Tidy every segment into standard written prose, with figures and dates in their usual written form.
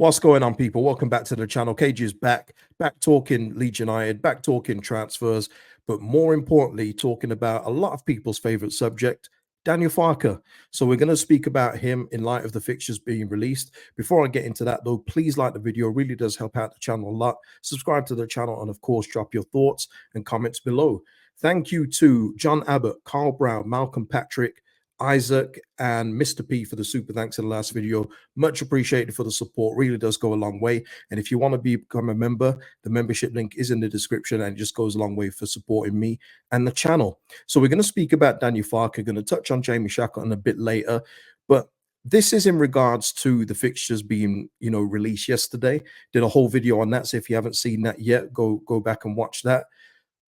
What's going on, people? Welcome back to the channel. KG is back talking Leeds United, back talking transfers, but more importantly, talking about a lot of people's favorite subject, Daniel Farke. So we're going to speak about him in light of the fixtures being released. Before I get into that, though, please like the video. It really does help out the channel a lot. Subscribe to the channel and, of course, drop your thoughts and comments below. Thank you to John Abbott, Carl Brown, Malcolm Patrick, Isaac, and Mr. P for the super thanks in the last video. Much appreciated for the support. Really does go a long way. And if you want to become a member, the membership link is in the description, and it just goes a long way for supporting me and the channel. So we're going to speak about Daniel Farke. Going to touch on Jamie Shackleton a bit later, but this is in regards to the fixtures being, released yesterday. Did a whole video on that. So if you haven't seen that yet, go back and watch that.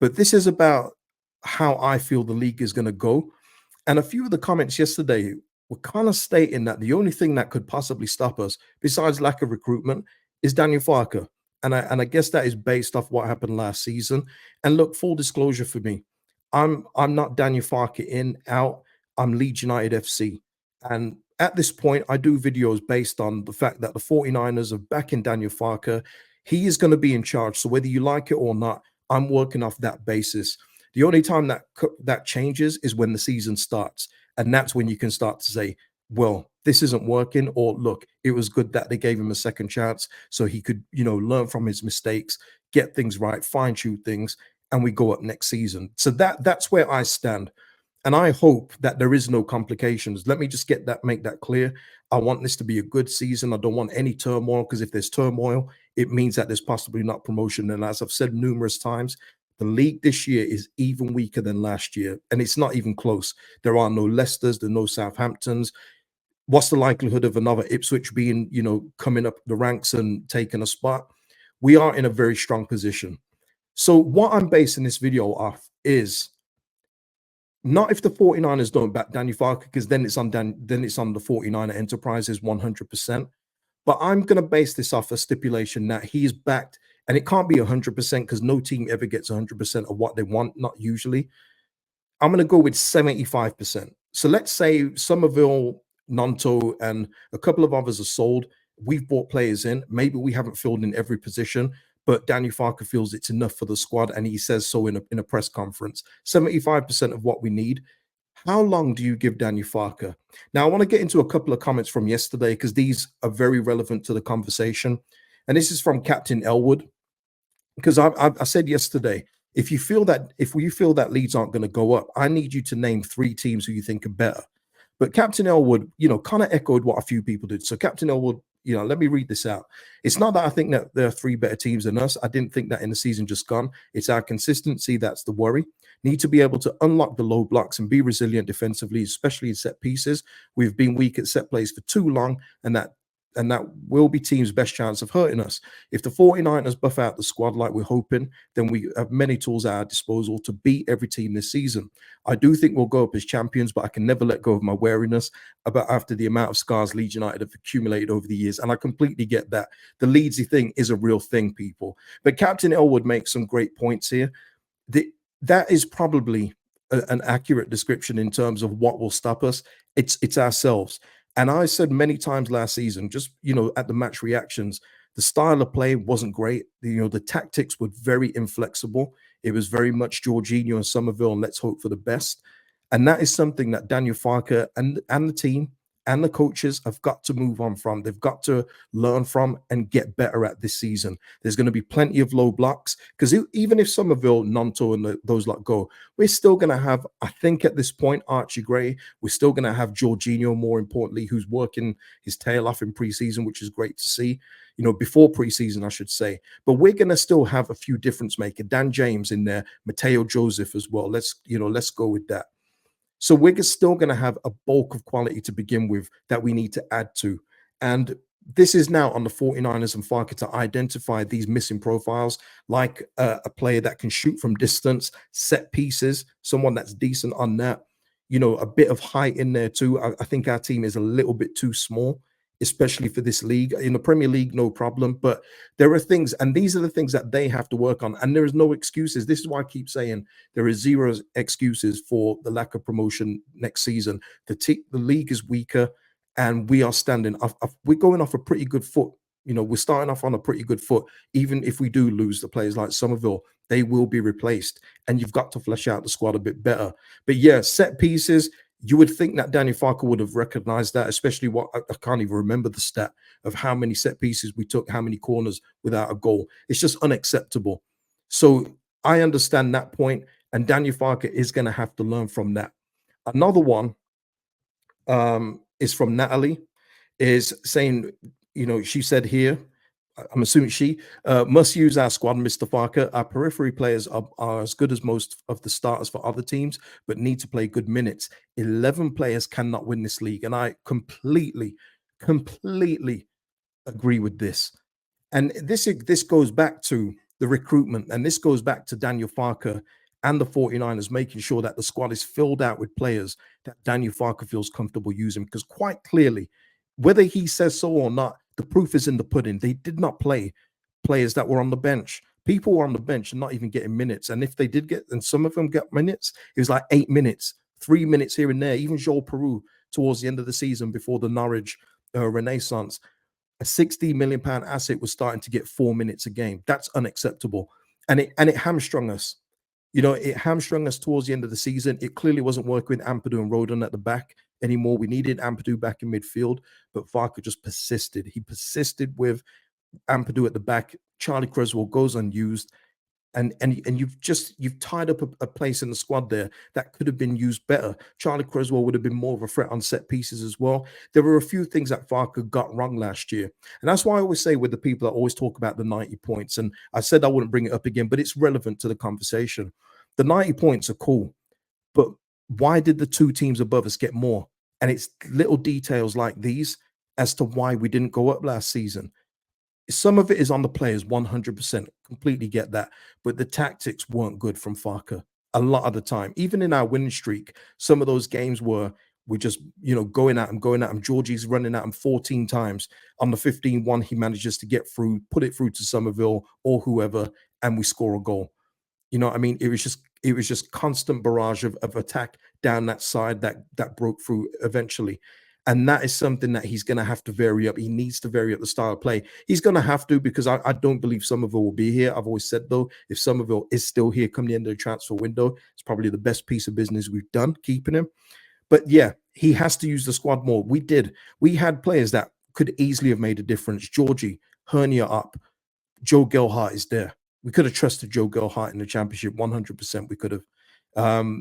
But this is about how I feel the league is going to go. And a few of the comments yesterday were kind of stating that the only thing that could possibly stop us, besides lack of recruitment, is Daniel Farke. And I guess that is based off what happened last season. And look, full disclosure for me, I'm not Daniel Farke in, out. I'm Leeds United FC. And at this point, I do videos based on the fact that the 49ers are backing Daniel Farke. He is going to be in charge. So whether you like it or not, I'm working off that basis. The only time that changes is when the season starts. And that's when you can start to say, well, this isn't working, or look, it was good that they gave him a second chance so he could, learn from his mistakes, get things right, fine-tune things, and we go up next season. So that's where I stand. And I hope that there is no complications. Let me just make that clear. I want this to be a good season. I don't want any turmoil, because if there's turmoil, it means that there's possibly not promotion. And as I've said numerous times, the league this year is even weaker than last year, and it's not even close. There are no Leicesters, there are no Southamptons. What's the likelihood of another Ipswich being, coming up the ranks and taking a spot? We are in a very strong position. So what I'm basing this video off is not if the 49ers don't back Daniel Farke, because then it's on the 49er Enterprises 100%. But I'm going to base this off a stipulation that he is backed, and it can't be 100% because no team ever gets 100% of what they want, not usually. I'm going to go with 75%. So let's say Somerville, Nonto, and a couple of others are sold. We've brought players in. Maybe we haven't filled in every position, but Daniel Farke feels it's enough for the squad, and he says so in a press conference. 75% of what we need. How long do you give Daniel Farke? Now, I want to get into a couple of comments from yesterday because these are very relevant to the conversation. And this is from Captain Elwood, because I said yesterday, if we feel that Leeds aren't going to go up, I need you to name 3 teams who you think are better. But Captain Elwood, kind of echoed what a few people did. So Captain Elwood, let me read this out. It's not that I think that there are 3 better teams than us. I didn't think that in the season just gone. It's our consistency that's the worry. Need to be able to unlock the low blocks and be resilient defensively, especially in set pieces. We've been weak at set plays for too long, and that will be team's best chance of hurting us. If the 49ers buff out the squad like we're hoping, then we have many tools at our disposal to beat every team this season. I do think we'll go up as champions, but I can never let go of my wariness about after the amount of scars Leeds United have accumulated over the years. And I completely get that. The Leedsy thing is a real thing, people. But Captain Elwood makes some great points here. That is probably an accurate description in terms of what will stop us. It's ourselves. And I said many times last season, just, at the match reactions, the style of play wasn't great. The tactics were very inflexible. It was very much Jorginho and Somerville, and let's hope for the best. And that is something that Daniel Farke and the team and the coaches have got to move on from. They've got to learn from and get better at this season. There's going to be plenty of low blocks, because even if Somerville, Nonto, and those lot go, we're still going to have, I think at this point, Archie Gray. We're still going to have Jorginho, more importantly, who's working his tail off in preseason, which is great to see. Before preseason, I should say. But we're going to still have a few difference makers. Dan James in there, Mateo Joseph as well. Let's go with that. So we're still going to have a bulk of quality to begin with that we need to add to. And this is now on the 49ers and Farke to identify these missing profiles, like a player that can shoot from distance, set pieces, someone that's decent on that, a bit of height in there too. I think our team is a little bit too small, especially for this league. In the Premier League, no problem. But there are things, and these are the things that they have to work on. And there is no excuses. This is why I keep saying there is 0 excuses for the lack of promotion next season. The league is weaker, and we are standing off. We're going off a pretty good foot We're starting off on a pretty good foot. Even if we do lose the players like Somerville, they will be replaced, and you've got to flesh out the squad a bit better. But yeah, set pieces. You would think that Daniel Farke would have recognized that, especially what I can't even remember the stat of how many set pieces we took, how many corners without a goal. It's just unacceptable. So I understand that point, and Daniel Farke is going to have to learn from that. Another one is from Natalie, is saying, she said here, I'm assuming she must use our squad, Mr. Farker. Our periphery players are as good as most of the starters for other teams, but need to play good minutes. 11 players cannot win this league. And I completely agree with this. And this goes back to the recruitment, and this goes back to Daniel Farke and the 49ers making sure that the squad is filled out with players that Daniel Farke feels comfortable using. Because quite clearly, whether he says so or not, the proof is in the pudding. They did not play players that were on the bench. People were on the bench and not even getting minutes. And if they did get, and some of them got minutes, it was like 8 minutes, 3 minutes here and there. Even Joel Peru towards the end of the season before the Norwich Renaissance, a 60 million pound asset was starting to get 4 minutes a game. That's unacceptable. And it hamstrung us. It hamstrung us towards the end of the season. It clearly wasn't working with Ampadu and Rodon at the back anymore. We needed Ampadu back in midfield, but Farke just persisted. He persisted with Ampadu at the back. Charlie Creswell goes unused. And you've tied up a place in the squad there that could have been used better. Charlie Creswell would have been more of a threat on set pieces as well. There were a few things that Farke got wrong last year. And that's why I always say with the people that always talk about the 90 points, and I said I wouldn't bring it up again, but it's relevant to the conversation. The 90 points are cool, but why did the two teams above us get more? And it's little details like these as to why we didn't go up last season. Some of it is on the players, 100%. Completely get that. But the tactics weren't good from Farke a lot of the time. Even in our winning streak, some of those games were we just, going at him. Georgie's running at him 14 times. On the 15-1, he manages to get through, put it through to Somerville or whoever, and we score a goal. You know what I mean? It was just constant barrage of attack down that side that broke through eventually. And that is something that he's going to have to vary up. He needs to vary up the style of play. He's going to have to, because I don't believe Somerville will be here. I've always said, though, if Somerville is still here come the end of the transfer window, it's probably the best piece of business we've done, keeping him. But yeah, he has to use the squad more. We did. We had players that could easily have made a difference. Georgie, hernia up. Joe Gelhart is there. We could have trusted Joe Gelhart in the championship, 100%. We could have.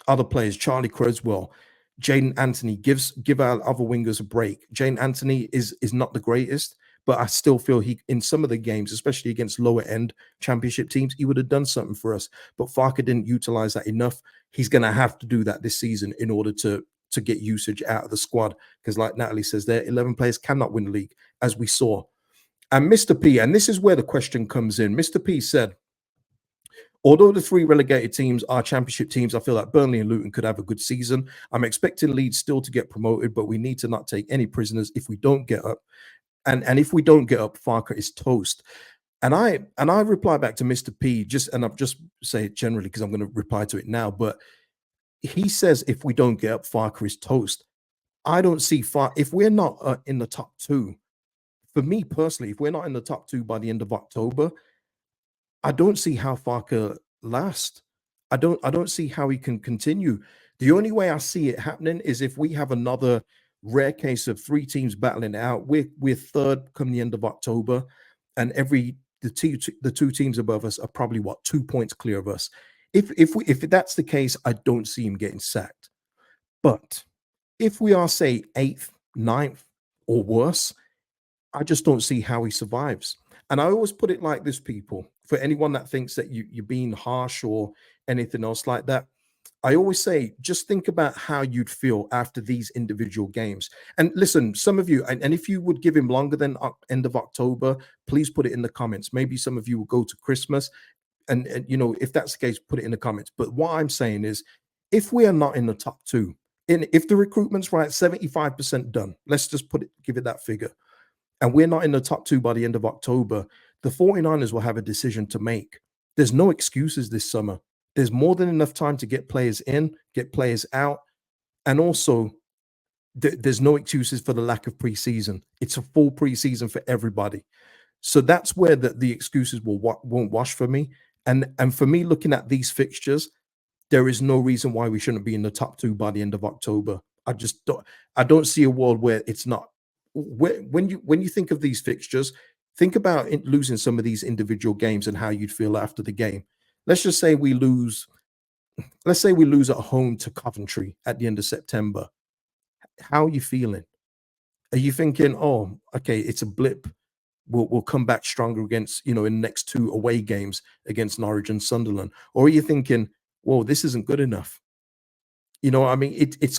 Other players, Charlie Creswell, Jaden Anthony, give our other wingers a break. Jaden Anthony is not the greatest, but I still feel he, in some of the games, especially against lower end championship teams, he would have done something for us. But Farke didn't utilize that enough. He's going to have to do that this season in order to get usage out of the squad. Because like Natalie says there, 11 players cannot win the league, as we saw. And Mr. P, and this is where the question comes in. Mr. P said, although the 3 relegated teams are championship teams, I feel like Burnley and Luton could have a good season. I'm expecting Leeds still to get promoted, but we need to not take any prisoners if we don't get up. And if we don't get up, Farke is toast. And I reply back to Mr. P, and I've just say it generally because I'm going to reply to it now. But he says if we don't get up, Farke is toast. I don't see if we're not in the top 2. For me personally, if we're not in the top 2 by the end of October, I don't see how Farke lasts. I don't see how he can continue. The only way I see it happening is if we have another rare case of 3 teams battling it out. We're third come the end of October, and the 2 teams above us are probably 2 points clear of us. If that's the case, I don't see him getting sacked. But if we are, say, 8th, 9th, or worse, I just don't see how he survives. And I always put it like this, people, for anyone that thinks that you're being harsh or anything else like that, I always say, just think about how you'd feel after these individual games. And listen, some of you, and if you would give him longer than end of October, please put it in the comments. Maybe some of you will go to Christmas. And if that's the case, put it in the comments. But what I'm saying is, if we are not in the top 2, if the recruitment's right, 75% done, let's just give it that figure, and we're not in the top 2 by the end of October, the 49ers will have a decision to make. There's no excuses this summer. There's more than enough time to get players in, get players out, and also there's no excuses for the lack of preseason. It's a full preseason for everybody. So that's where the excuses won't wash for me. And for me, looking at these fixtures, there is no reason why we shouldn't be in the top two by the end of October. I don't see a world where it's not. When you think of these fixtures, think about losing some of these individual games and how you'd feel after the game. Let's just say we lose. Let's say we lose at home to Coventry at the end of September. How are you feeling? Are you thinking, oh, okay, it's a blip? We'll come back stronger against, in the next two away games against Norwich and Sunderland? Or are you thinking, whoa, this isn't good enough? I mean, there's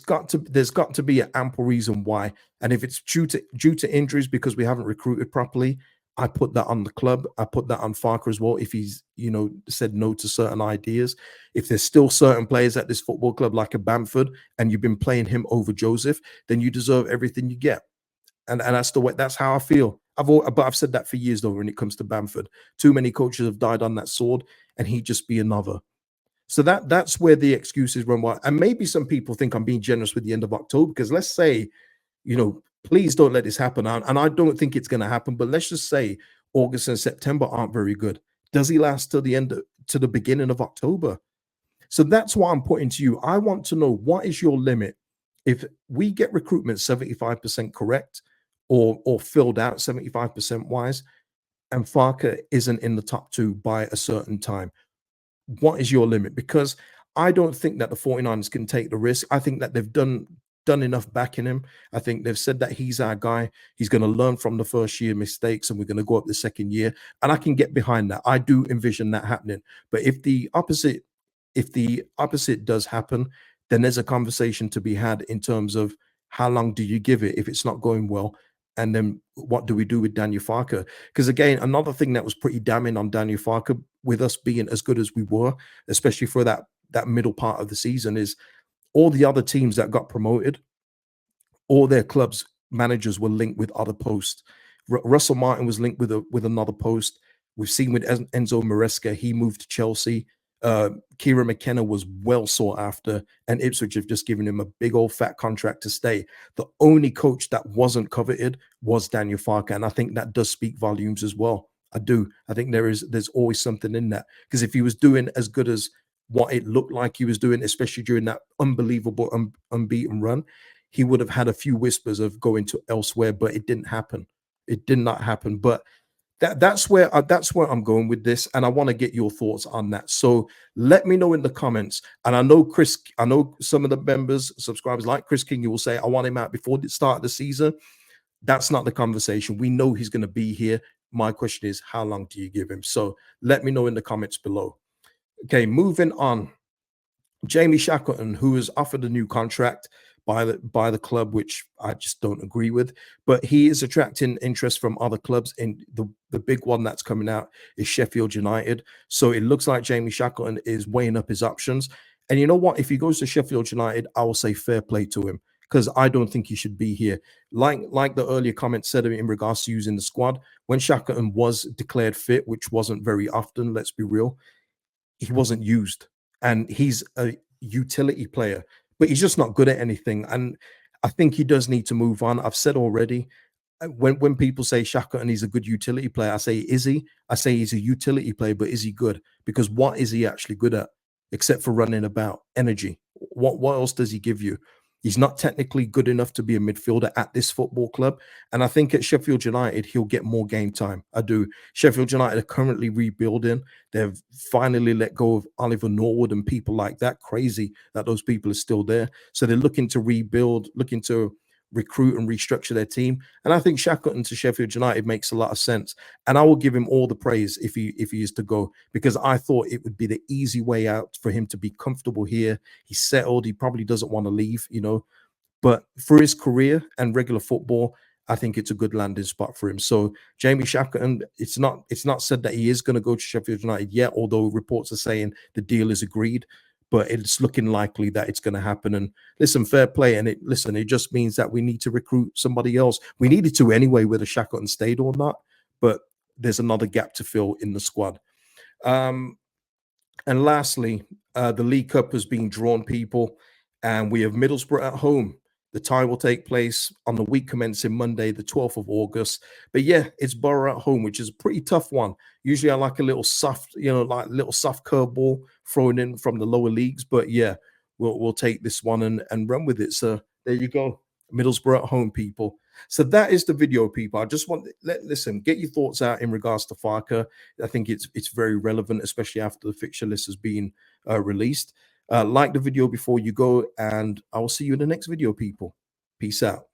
got to be an ample reason why. And if it's due to injuries because we haven't recruited properly, I put that on the club. I put that on Farker as well. If he's, said no to certain ideas, if there's still certain players at this football club like a Bamford, and you've been playing him over Joseph, then you deserve everything you get. And that's the way. That's how I feel. But I've said that for years though. When it comes to Bamford, too many coaches have died on that sword, and he'd just be another. So that's where the excuses run wild. And maybe some people think I'm being generous with the end of October, because let's say, please don't let this happen. And I don't think it's going to happen. But let's just say August and September aren't very good. Does he last till to the beginning of October? So that's what I'm putting to you. I want to know, what is your limit? If we get recruitment 75% correct, or filled out 75% wise, and Farker isn't in the top two by a certain time, what is your limit? Because I don't think that the 49ers can take the risk. I think that they've done enough backing him. I think they've said that he's our guy. He's going to learn from the first year mistakes, and we're going to go up the second year. And I can get behind that. I do envision that happening. But if the opposite does happen, then there's a conversation to be had in terms of how long do you give it if it's not going well, and then what do we do with Daniel Farke? Because again, another thing that was pretty damning on Daniel Farke, with us being as good as we were, especially for that middle part of the season, is all the other teams that got promoted, all their clubs managers were linked with other posts. Russell Martin was linked with another post. We've seen with Enzo Maresca, he moved to Chelsea. Kieran McKenna was well sought after, and Ipswich have just given him a big old fat contract to stay. The only coach that wasn't coveted was Daniel Farke, and I think that does speak volumes as well. I do. I think there's always something in that, because if he was doing as good as what it looked like he was doing, especially during that unbelievable unbeaten run, he would have had a few whispers of going to elsewhere, but it didn't happen. It did not happen. But that's where I'm going with this, and I want to get your thoughts on that. So let me know in the comments. And I know some of the members, subscribers like Chris King, you will say, I want him out before the start of the season. That's not the conversation. We know he's going to be here. My question is, how long do you give him? So let me know in the comments below. Okay, moving on. Jamie Shackleton, who is offered a new contract by the club, which I just don't agree with, but he is attracting interest from other clubs. And the big one that's coming out is Sheffield United. So it looks like Jamie Shackleton is weighing up his options. And you know what? If he goes to Sheffield United, I will say fair play to him, because I don't think he should be here. Like the earlier comment said in regards to using the squad, when Shackleton was declared fit, which wasn't very often, let's be real, he wasn't used, and he's a utility player, but he's just not good at anything. And I think he does need to move on. I've said already, when people say Shaka and he's a good utility player, I say, is he? I say he's a utility player, but is he good? Because what is he actually good at, except for running about? Energy. What else does he give you? He's not technically good enough to be a midfielder at this football club. And I think at Sheffield United, he'll get more game time. I do. Sheffield United are currently rebuilding. They've finally let go of Oliver Norwood and people like that. Crazy that those people are still there. So they're looking to rebuild, looking to recruit and restructure their team. And I think Shackleton to Sheffield United makes a lot of sense. And I will give him all the praise if he is to go, because I thought it would be the easy way out for him to be comfortable here. He's settled. He probably doesn't want to leave, but for his career and regular football, I think it's a good landing spot for him. So Jamie Shackleton, it's not said that he is going to go to Sheffield United yet, although reports are saying the deal is agreed, but it's looking likely that it's going to happen. And listen, fair play. And it just means that we need to recruit somebody else. We needed to anyway, whether Shackleton stayed or not, but there's another gap to fill in the squad. And lastly, the League Cup has been drawn, people, and we have Middlesbrough at home. The tie will take place on the week commencing Monday, the 12th of August. But yeah, it's Borough at home, which is a pretty tough one. Usually I like a little soft, like little soft curveball thrown in from the lower leagues. But yeah, we'll take this one and run with it. So there you go. Middlesbrough at home, people. So that is the video, people. I just want listen, get your thoughts out in regards to Farke. I think it's very relevant, especially after the fixture list has been released. Like the video before you go, and I will see you in the next video, people. Peace out.